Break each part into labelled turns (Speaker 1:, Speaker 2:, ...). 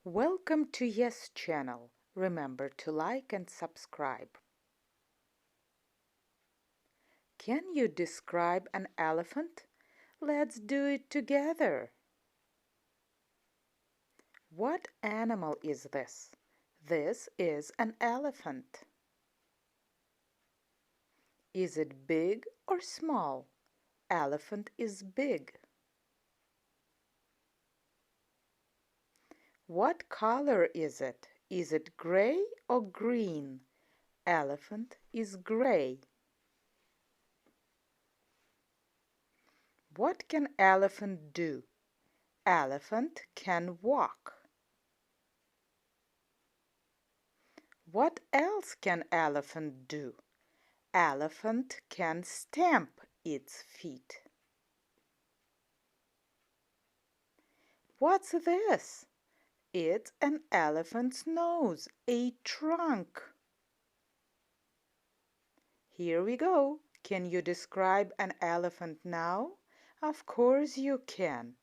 Speaker 1: Welcome to Yes channel. Remember to like and subscribe. Can you describe an elephant? Let's do it together. What animal is this? This is an elephant. Is it big or small? Elephant is big. What color is it? Is it gray or green? Elephant is gray. What can elephant do? Elephant can walk. What else can elephant do? Elephant can stamp its feet. What's this? It's an elephant's nose, a trunk. Here we go. Can you describe an elephant now? Of course you can.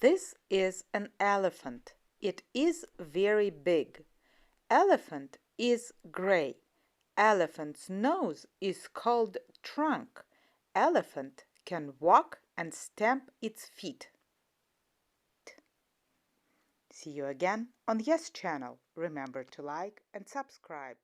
Speaker 1: This is an elephant. It is very big. Elephant is gray. Elephant's nose is called trunk. Elephant can walk and stamp its feet. See you again on Yes channel. Remember to like and subscribe.